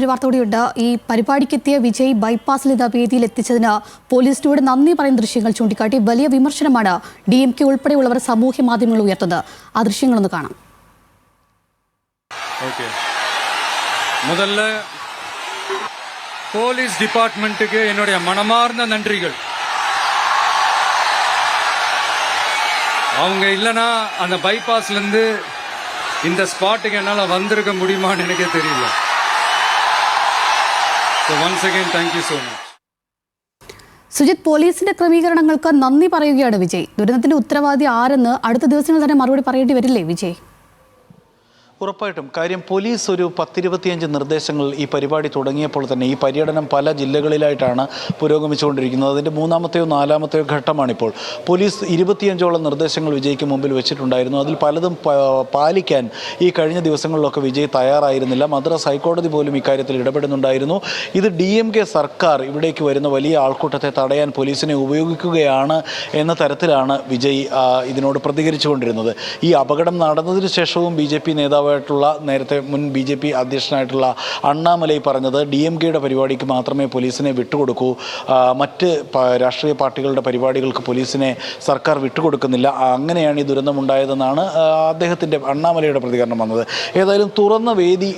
ഒരു വാർത്ത കൂടിയുണ്ട്. ഈ പരിപാടിക്കെത്തിയ വിജയ് ബൈപ്പാസിൽ ഇതാ വേദിയിൽ എത്തിച്ചതിന് പോലീസിനോട് നന്ദി പറയുന്ന ദൃശ്യങ്ങൾ ചൂണ്ടിക്കാട്ടി വലിയ വിമർശനമാണ് DMK ഉൾപ്പെടെയുള്ളവർ സാമൂഹ്യ മാധ്യമങ്ങളിൽ ഉയർത്തുന്നത്. ആ ദൃശ്യങ്ങളൊന്ന് കാണാം. முதல்ல போலீஸ் டிபார்ட்மெண்ட்டுக்கு என்னுடைய மனமார்ந்த நன்றிகள். அவங்க இல்லைன்னா அந்த பைபாஸ்லேருந்து இந்த ஸ்பாட்டுக்கு என்னால் வந்திருக்க முடியுமான்னு எனக்கே தெரியல. So once again, thank you so much. Sujith, പോലീസിന്റെ ക്രമീകരണങ്ങൾക്ക് നന്ദി പറയുകയാണ് വിജയ്. ദുരന്തത്തിന്റെ ഉത്തരവാദി ആരെന്ന് അടുത്ത ദിവസങ്ങൾ തന്നെ മറുപടി പറയേണ്ടി വരില്ലേ വിജയ്? ഉറപ്പായിട്ടും. കാര്യം പോലീസ് ഒരു 10-25 നിർദ്ദേശങ്ങൾ ഈ പരിപാടി തുടങ്ങിയപ്പോൾ തന്നെ ഈ പര്യടനം പല ജില്ലകളിലായിട്ടാണ് പുരോഗമിച്ചുകൊണ്ടിരിക്കുന്നത്. അതിൻ്റെ 3-ാമത്തെയോ 4-ാമത്തെയോ ഘട്ടമാണിപ്പോൾ. പോലീസ് 25ഓളം നിർദ്ദേശങ്ങൾ വിജയ്ക്ക് മുമ്പിൽ വെച്ചിട്ടുണ്ടായിരുന്നു. അതിൽ പലതും പാലിക്കാൻ ഈ കഴിഞ്ഞ ദിവസങ്ങളിലൊക്കെ വിജയ് തയ്യാറായിരുന്നില്ല. മദ്രാസ് ഹൈക്കോടതി പോലും ഇക്കാര്യത്തിൽ ഇടപെടുന്നുണ്ടായിരുന്നു. ഇത് DMK സർക്കാർ ഇവിടേക്ക് വരുന്ന വലിയ ആൾക്കൂട്ടത്തെ തടയാൻ പോലീസിനെ ഉപയോഗിക്കുകയാണ് എന്ന തരത്തിലാണ് വിജയ് ഇതിനോട് പ്രതികരിച്ചുകൊണ്ടിരുന്നത്. ഈ അപകടം നടന്നതിന് ശേഷവും BJP നേതാവ് നേരത്തെ മുൻ BJP അധ്യക്ഷനായിട്ടുള്ള അണ്ണാമലൈ പറഞ്ഞത് DMKയുടെ പരിപാടിക്ക് മാത്രമേ പോലീസിനെ വിട്ടുകൊടുക്കൂ, മറ്റ് രാഷ്ട്രീയ പാർട്ടികളുടെ പരിപാടികൾക്ക് പോലീസിനെ സർക്കാർ വിട്ടുകൊടുക്കുന്നില്ല. അങ്ങനെയാണ് ഈ ദുരന്തമുണ്ടായതെന്നാണ് അദ്ദേഹത്തിൻ്റെ അണ്ണാമലയുടെ പ്രതികരണം വന്നത്. ഏതായാലും തുറന്ന വേദി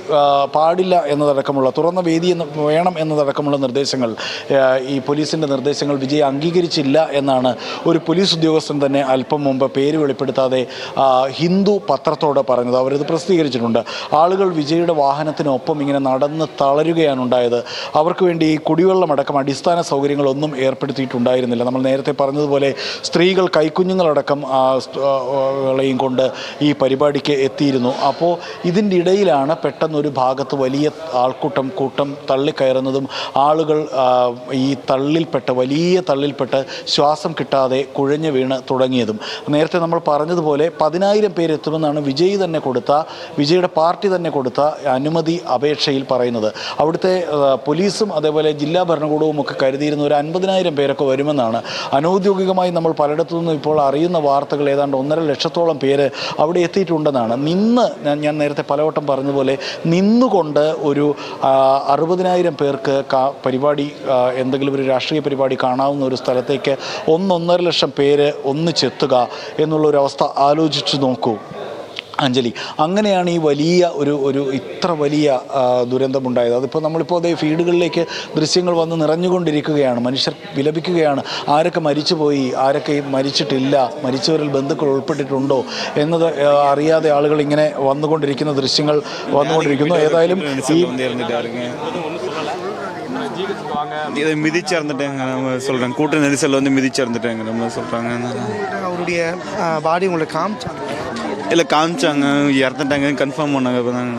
പാടില്ല എന്നതടക്കമുള്ള, തുറന്ന വേദി വേണം എന്നതടക്കമുള്ള നിർദ്ദേശങ്ങൾ, ഈ പോലീസിൻ്റെ നിർദ്ദേശങ്ങൾ വിജയ് അംഗീകരിച്ചില്ല എന്നാണ് ഒരു പോലീസ് ഉദ്യോഗസ്ഥൻ തന്നെ അല്പം മുമ്പ് പേര് വെളിപ്പെടുത്താതെ ഹിന്ദു പത്രത്തോട് പറഞ്ഞത്. അവരത് പ്രസിദ്ധീകരിച്ചിട്ടുണ്ട്. ആളുകൾ വിജയുടെ വാഹനത്തിനൊപ്പം ഇങ്ങനെ നടന്ന് തളരുകയാണ് ഉണ്ടായത്. അവർക്ക് വേണ്ടി കുടിവെള്ളമടക്കം അടിസ്ഥാന സൗകര്യങ്ങളൊന്നും ഏർപ്പെടുത്തിയിട്ടുണ്ടായിരുന്നില്ല. നമ്മൾ നേരത്തെ പറഞ്ഞതുപോലെ സ്ത്രീകൾ, കൈക്കുഞ്ഞുങ്ങളടക്കം ളെയും കൊണ്ട് ഈ പരിപാടിക്ക് എത്തിയിരുന്നു. അപ്പോൾ ഇതിൻ്റെ ഇടയിലാണ് പെട്ടെന്നൊരു ഭാഗത്ത് വലിയ കൂട്ടം തള്ളിക്കയറുന്നതും ആളുകൾ ഈ വലിയ തള്ളിൽപ്പെട്ട് ശ്വാസം കിട്ടാതെ കുഴഞ്ഞു വീണ് തുടങ്ങിയതും. നേരത്തെ നമ്മൾ പറഞ്ഞതുപോലെ 10,000 പേരെത്തുമെന്നാണ് വിജയുടെ പാർട്ടി തന്നെ കൊടുത്ത അനുമതി അപേക്ഷയിൽ പറയുന്നത്. അവിടുത്തെ പോലീസും അതേപോലെ ജില്ലാ ഭരണകൂടവും ഒക്കെ കരുതിയിരുന്ന ഒരു 50,000 പേരൊക്കെ വരുമെന്നാണ്. അനൗദ്യോഗികമായി നമ്മൾ പലയിടത്തു നിന്നും ഇപ്പോൾ അറിയുന്ന വാർത്തകൾ ഏതാണ്ട് 1.5 ലക്ഷത്തോളം പേര് അവിടെ എത്തിയിട്ടുണ്ടെന്നാണ്. ഞാൻ നേരത്തെ പലവട്ടം പറഞ്ഞതുപോലെ നിന്നുകൊണ്ട് ഒരു 60,000 പേർക്ക് പരിപാടി, എന്തെങ്കിലും ഒരു രാഷ്ട്രീയ പരിപാടി കാണാവുന്ന ഒരു സ്ഥലത്തേക്ക് 1.5 ലക്ഷം പേര് ഒന്നിച്ചെത്തുക എന്നുള്ളൊരവസ്ഥ ആലോചിച്ചു നോക്കൂ അഞ്ജലി. അങ്ങനെയാണ് ഈ ഇത്ര വലിയ ദുരന്തമുണ്ടായത്. അതിപ്പോൾ നമ്മളിപ്പോൾ അതേ ഫീഡുകളിലേക്ക് ദൃശ്യങ്ങൾ വന്ന് നിറഞ്ഞുകൊണ്ടിരിക്കുകയാണ്. മനുഷ്യർ വിലപിക്കുകയാണ്. ആരൊക്കെ മരിച്ചുപോയി, ആരൊക്കെ മരിച്ചിട്ടില്ല, മരിച്ചവരിൽ ബന്ധുക്കൾ ഉൾപ്പെട്ടിട്ടുണ്ടോ എന്നത് അറിയാതെ ആളുകൾ ഇങ്ങനെ വന്നുകൊണ്ടിരിക്കുന്ന ദൃശ്യങ്ങൾ വന്നുകൊണ്ടിരിക്കുന്നു. ഏതായാലും இதை மிதிச்சிறந்துட்டேங்க சொல்கிறேன். கூட்ட நெரிசலில் வந்து மிதிச்சிறந்துட்டேங்க நம்ம சொல்கிறாங்க. அவருடைய பாடி உங்களுக்கு காமிச்சாங்க? இல்லை காமிச்சாங்க, இறந்துட்டாங்க கன்ஃபார்ம் பண்ணாங்க. இப்போ தாங்க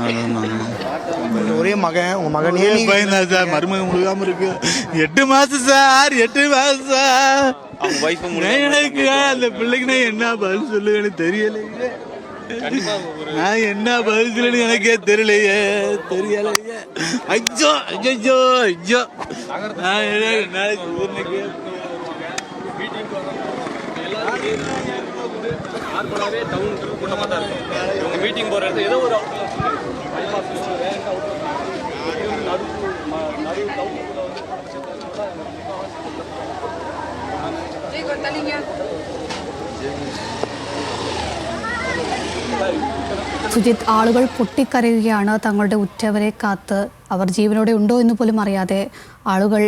ஒரே மகன், உங்கள் மகனே பையன் தான் சார். மருமகன் முழுகாமல் இருக்கு. 8 மாதம் சார், 8 மாதம் சார். எனக்கு அந்த பிள்ளைக்குன்னா என்ன பதில் சொல்லுங்க எனக்கு தெரியலைங்க. நான் என்ன பதில் சொல்லுன்னு எனக்கே தெரியலையே. ஐயோ ஐயோ ஐயோ. நாளைக்கு மீட்டிங் போற இடத்துல ஏதோ ஒரு സുജിത്, ആളുകൾ പൊട്ടിക്കരയുകയാണ്. തങ്ങളുടെ ഉറ്റവരെ കാത്ത് അവർ ജീവനോടെ ഉണ്ടോ എന്ന് പോലും അറിയാതെ ആളുകൾ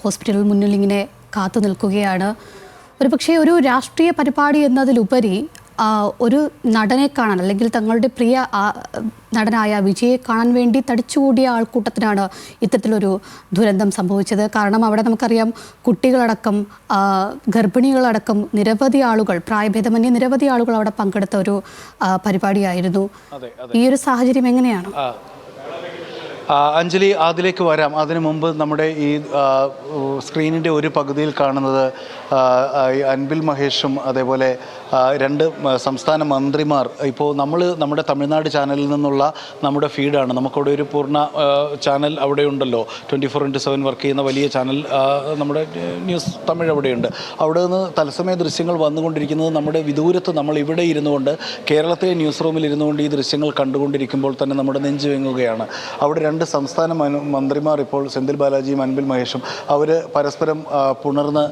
ഹോസ്പിറ്റലിൽ മുന്നിൽ ഇങ്ങനെ കാത്തു നിൽക്കുകയാണ്. പക്ഷേ ഒരു രാഷ്ട്രീയ പരിപാടി എന്നതിലുപരി ഒരു നടനെ കാണാൻ, അല്ലെങ്കിൽ തങ്ങളുടെ പ്രിയ നടനായ വിജയെ കാണാൻ വേണ്ടി തടിച്ചുകൂടിയ ആൾക്കൂട്ടത്തിനാണ് ഇത്തരത്തിലൊരു ദുരന്തം സംഭവിച്ചത്. കാരണം അവിടെ നമുക്കറിയാം കുട്ടികളടക്കം, ഗർഭിണികളടക്കം നിരവധി ആളുകൾ, പ്രായഭേദമന്യേ നിരവധി ആളുകൾ അവിടെ പങ്കെടുത്ത ഒരു പരിപാടിയായിരുന്നു. ഈ ഒരു സാഹചര്യം എങ്ങനെയാണ്? അഞ്ജലി, അതിലേക്ക് വരാം. അതിനു മുമ്പ് നമ്മുടെ ഈ സ്ക്രീനിൻ്റെ ഒരു പകുതിയിൽ കാണുന്നത് അൻബിൽ മഹേഷും അതേപോലെ രണ്ട് സംസ്ഥാന മന്ത്രിമാർ ഇപ്പോൾ നമ്മുടെ തമിഴ്നാട് ചാനലിൽ നിന്നുള്ള നമ്മുടെ ഫീഡാണ്. നമുക്കവിടെ ഒരു പൂർണ്ണ ചാനൽ അവിടെ ഉണ്ടല്ലോ, 24/7 വർക്ക് ചെയ്യുന്ന വലിയ ചാനൽ നമ്മുടെ ന്യൂസ് തമിഴ് അവിടെയുണ്ട്. അവിടെ നിന്ന് തത്സമയ ദൃശ്യങ്ങൾ വന്നുകൊണ്ടിരിക്കുന്നത് നമ്മുടെ വിദൂരത്ത് നമ്മൾ ഇവിടെ ഇരുന്നുകൊണ്ട് കേരളത്തിലെ ന്യൂസ് റൂമിൽ ഇരുന്നുകൊണ്ട് ഈ ദൃശ്യങ്ങൾ കണ്ടുകൊണ്ടിരിക്കുമ്പോൾ തന്നെ നമ്മുടെ നെഞ്ചു വെങ്ങുകയാണ്. അവിടെ രണ്ട് സംസ്ഥാന മന്ത്രിമാർ ഇപ്പോൾ സെന്തിൽ ബാലാജിയും അൻപിൽ മഹേഷും അവർ പരസ്പരം പുണർന്ന്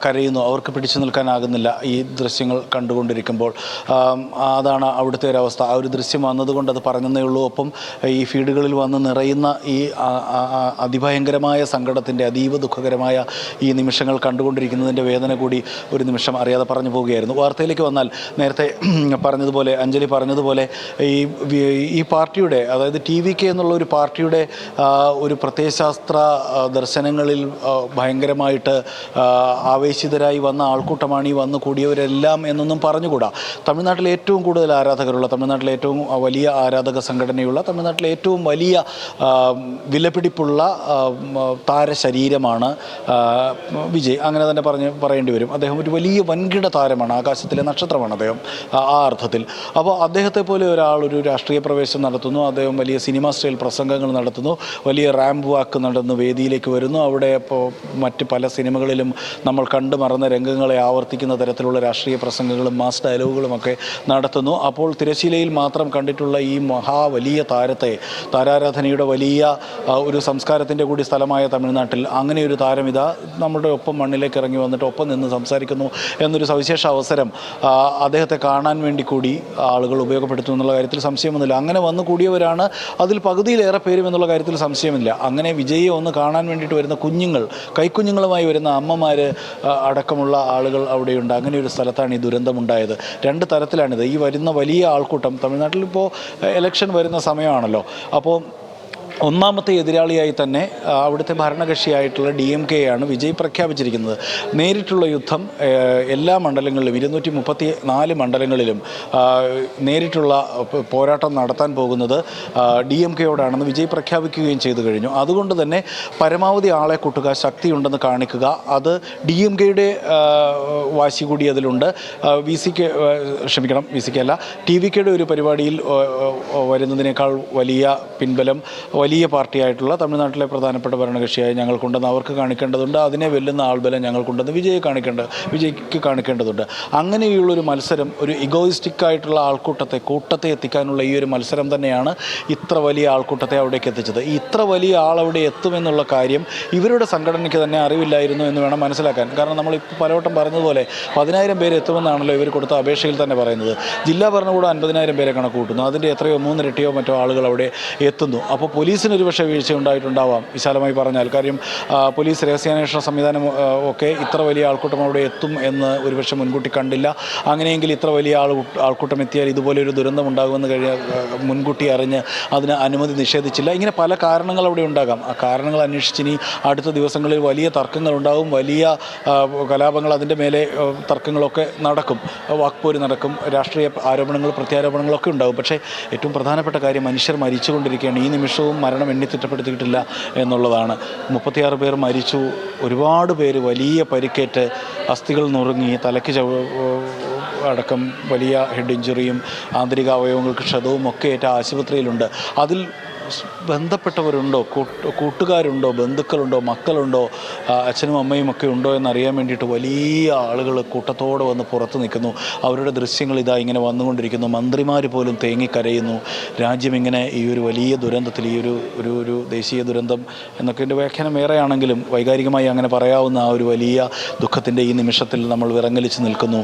കരയുന്നു. അവർക്ക് പിടിച്ചു നിൽക്കാനാകുന്നില്ല ഈ ദൃശ്യങ്ങൾ കണ്ടുകൊണ്ടിരിക്കുമ്പോൾ. അതാണ് അവിടുത്തെ ഒരവസ്ഥ. ആ ഒരു ദൃശ്യം വന്നതുകൊണ്ട് അത് പറഞ്ഞതേ ഉള്ളൂ. ഒപ്പം ഈ ഫീഡുകളിൽ വന്ന് നിറയുന്ന ഈ അതിഭയങ്കരമായ സങ്കടത്തിൻ്റെ, അതീവ ദുഃഖകരമായ ഈ നിമിഷങ്ങൾ കണ്ടുകൊണ്ടിരിക്കുന്നതിൻ്റെ വേദന കൂടി ഒരു നിമിഷം അറിയാതെ പറഞ്ഞു പോവുകയായിരുന്നു. വാർത്തയിലേക്ക് വന്നാൽ നേരത്തെ പറഞ്ഞതുപോലെ, അഞ്ജലി പറഞ്ഞതുപോലെ, ഈ പാർട്ടിയുടെ, അതായത് TVK എന്നുള്ള ഒരു പാർട്ടിയുടെ ഒരു പ്രത്യയശാസ്ത്ര ദർശനങ്ങളിൽ ഭയങ്കരമായിട്ട് ആവേശിതരായി വന്ന ആൾക്കൂട്ടമാണ് ഈ വന്നു കൂടിയവരെല്ലാം എന്നൊന്നും പറഞ്ഞുകൂടാ. തമിഴ്നാട്ടിലെ ഏറ്റവും കൂടുതൽ ആരാധകരുള്ള, തമിഴ്നാട്ടിലെ ഏറ്റവും വലിയ ആരാധക സംഘടനയുള്ള, തമിഴ്നാട്ടിലെ ഏറ്റവും വലിയ വിലപിടിപ്പുള്ള താരശരീരമാണ് വിജയ്. അങ്ങനെ തന്നെ പറയേണ്ടി വരും. അദ്ദേഹം ഒരു വലിയ വൻകിട താരമാണ്, ആകാശത്തിലെ നക്ഷത്രമാണ് അദ്ദേഹം ആ അർത്ഥത്തിൽ. അപ്പോൾ അദ്ദേഹത്തെ പോലെ ഒരാൾ ഒരു രാഷ്ട്രീയ പ്രവേശം നടത്തുന്നു, അദ്ദേഹം വലിയ സിനിമ സ്റ്റൈൽ പ്രസംഗങ്ങൾ നടത്തുന്നു, വലിയ റാമ്പ് വാക്ക് നടന്ന് വേദിയിലേക്ക് വരുന്നു. അവിടെ ഇപ്പോൾ മറ്റ് പല സിനിമകളിലും നമ്മൾ കണ്ടു മറന്ന രംഗങ്ങളെ ആവർത്തിക്കുന്ന തരത്തിലുള്ള രാഷ്ട്രീയ പ്രസംഗങ്ങളും മാസ് ഡയലോഗുകളുമൊക്കെ നടത്തുന്നു. അപ്പോൾ തിരശ്ശീലയിൽ മാത്രം കണ്ടിട്ടുള്ള ഈ വലിയ താരത്തെ, താരാരാധനയുടെ വലിയ ഒരു സംസ്കാരത്തിൻ്റെ കൂടി സ്ഥലമായ തമിഴ്നാട്ടിൽ അങ്ങനെ ഒരു താരം ഇതാ നമ്മുടെ ഒപ്പം മണ്ണിലേക്ക് ഇറങ്ങി വന്നിട്ട് ഒപ്പം നിന്ന് സംസാരിക്കുന്നു എന്നൊരു സവിശേഷ അവസരം അദ്ദേഹത്തെ കാണാൻ വേണ്ടി കൂടി ആളുകൾ ഉപയോഗപ്പെടുത്തും എന്നുള്ള കാര്യത്തിൽ സംശയമൊന്നുമില്ല. അങ്ങനെ വന്നു കൂടിയവരാണ് അതിൽ പകുതിയിലേറെ പേരും എന്നുള്ള കാര്യത്തിൽ സംശയമില്ല. അങ്ങനെ വിജയെ ഒന്ന് കാണാൻ വേണ്ടിയിട്ട് വരുന്ന കുഞ്ഞുങ്ങൾ, കൈക്കുഞ്ഞുങ്ങളുമായി വരുന്ന അമ്മമാർ അടക്കമുള്ള ആളുകൾ അവിടെയുണ്ട്. അങ്ങനെ ഒരു സ്ഥലത്താണ് ഈ ദുരന്തമുണ്ടായത്. രണ്ട് തരത്തിലാണിത്. ഈ വരുന്ന വലിയ ആൾക്കൂട്ടം, തമിഴ്നാട്ടിൽ ഇപ്പോൾ ഇലക്ഷൻ വരുന്ന സമയമാണല്ലോ, അപ്പോൾ ഒന്നാമത്തെ എതിരാളിയായി തന്നെ അവിടുത്തെ ഭരണകക്ഷിയായിട്ടുള്ള DMK യാണ് വിജയ് പ്രഖ്യാപിച്ചിരിക്കുന്നത്. നേരിട്ടുള്ള യുദ്ധം എല്ലാ മണ്ഡലങ്ങളിലും 234 മണ്ഡലങ്ങളിലും നേരിട്ടുള്ള പോരാട്ടം നടത്താൻ പോകുന്നത് DMK യോടാണെന്ന് വിജയ് പ്രഖ്യാപിക്കുകയും ചെയ്തു കഴിഞ്ഞു. അതുകൊണ്ട് തന്നെ പരമാവധി ആളെ കൂട്ടുക, ശക്തിയുണ്ടെന്ന് കാണിക്കുക, അത് DMK യുടെ വാശി കൂടി അതിലുണ്ട്. VCK അല്ല, TVK യുടെ ഒരു പരിപാടിയിൽ വരുന്നതിനേക്കാൾ വലിയ പിൻബലം വലിയ പാർട്ടിയായിട്ടുള്ള തമിഴ്നാട്ടിലെ പ്രധാനപ്പെട്ട ഭരണകക്ഷിയായി ഞങ്ങൾക്കുണ്ടെന്ന് അവർക്ക് കാണിക്കേണ്ടതുണ്ട്. അതിനെ വെല്ലുന്ന ആൾബലം ഞങ്ങൾക്കുണ്ടെന്ന് വിജയ്ക്ക് കാണിക്കേണ്ടതുണ്ട്. അങ്ങനെയുള്ളൊരു മത്സരം, ഒരു ഇഗോയിസ്റ്റിക്കായിട്ടുള്ള കൂട്ടത്തെ എത്തിക്കാനുള്ള ഈ ഒരു മത്സരം തന്നെയാണ് ഇത്ര വലിയ ആൾക്കൂട്ടത്തെ അവിടേക്ക് എത്തിച്ചത്. ഈ ഇത്ര വലിയ ആളവിടെ എത്തുമെന്നുള്ള കാര്യം ഇവരുടെ സംഘടനയ്ക്ക് തന്നെ അറിവില്ലായിരുന്നു എന്ന് വേണം മനസ്സിലാക്കാൻ. കാരണം നമ്മളിപ്പോൾ പലവട്ടം പറഞ്ഞതുപോലെ 10,000 പേര് എത്തുമെന്നാണല്ലോ ഇവർ കൊടുത്ത അപേക്ഷയിൽ തന്നെ പറയുന്നത്. ജില്ലാ ഭരണകൂടം 50,000 പേരെ കണക്ക് കൂട്ടുന്നു. അതിൻ്റെ എത്രയോ 3 ഇരട്ടിയോ മറ്റോ ആളുകൾ അവിടെ എത്തുന്നു. അപ്പോൾ പോലീസിനൊരു പക്ഷേ വീഴ്ച ഉണ്ടായിട്ടുണ്ടാവാം, വിശാലമായി പറഞ്ഞാൽ. കാര്യം പോലീസ് രഹസ്യാന്വേഷണ സംവിധാനം ഒക്കെ ഇത്ര വലിയ ആൾക്കൂട്ടം അവിടെ എത്തും എന്ന് ഒരുപക്ഷെ മുൻകൂട്ടി കണ്ടില്ല. അങ്ങനെയെങ്കിൽ ഇത്ര വലിയ ആൾക്കൂട്ടം എത്തിയാൽ ഇതുപോലെ ഒരു ദുരന്തം ഉണ്ടാകുമെന്ന് മുൻകൂട്ടി അറിഞ്ഞ് അതിന് അനുമതി നിഷേധിച്ചില്ല. ഇങ്ങനെ പല കാരണങ്ങൾ അവിടെ ഉണ്ടാകാം. ആ കാരണങ്ങൾ അന്വേഷിച്ചിനി അടുത്ത ദിവസങ്ങളിൽ വലിയ തർക്കങ്ങളുണ്ടാകും, വലിയ കലാപങ്ങൾ, അതിൻ്റെ മേലെ തർക്കങ്ങളൊക്കെ നടക്കും, വാക്പോര് നടക്കും, രാഷ്ട്രീയ ആരോപണങ്ങൾ, പ്രത്യാരോപണങ്ങളൊക്കെ ഉണ്ടാകും. പക്ഷേ ഏറ്റവും പ്രധാനപ്പെട്ട കാര്യം, മനുഷ്യർ മരിച്ചുകൊണ്ടിരിക്കുകയാണ്. ഈ നിമിഷവും മരണം എണ്ണിത്തിട്ടപ്പെടുത്തിയിട്ടില്ല എന്നുള്ളതാണ്. 36 പേർ മരിച്ചു, ഒരുപാട് പേര് വലിയ പരിക്കേറ്റ്, അസ്ഥികൾ നുറുങ്ങി, തലയ്ക്ക് അടക്കം വലിയ ഹെഡ് ഇഞ്ചുറിയും ആന്തരിക അവയവങ്ങൾക്ക് ക്ഷതവും ഒക്കെ ഏറ്റ ആശുപത്രിയിലുണ്ട്. അതിൽ ബന്ധപ്പെട്ടവരുണ്ടോ, കൂട്ടുകാരുണ്ടോ, ബന്ധുക്കളുണ്ടോ, മക്കളുണ്ടോ, അച്ഛനും അമ്മയും ഒക്കെ ഉണ്ടോ എന്നറിയാൻ വേണ്ടിയിട്ട് വലിയ ആളുകൾ കൂട്ടത്തോടെ വന്ന് പുറത്ത് നിൽക്കുന്നു. അവരുടെ ദൃശ്യങ്ങൾ ഇതാ ഇങ്ങനെ വന്നുകൊണ്ടിരിക്കുന്നു. മന്ത്രിമാർ പോലും തേങ്ങിക്കരയുന്നു. രാജ്യം ഇങ്ങനെ ഈ ഒരു വലിയ ദുരന്തത്തിൽ, ഈ ഒരു ദേശീയ ദുരന്തം എന്നൊക്കെ എൻ്റെ വ്യാഖ്യാനം ഏറെയാണെങ്കിലും വൈകാരികമായി അങ്ങനെ പറയാവുന്ന ആ ഒരു വലിയ ദുഃഖത്തിൻ്റെ ഈ നിമിഷത്തിൽ നമ്മൾ വിറങ്ങലിച്ച് നിൽക്കുന്നു.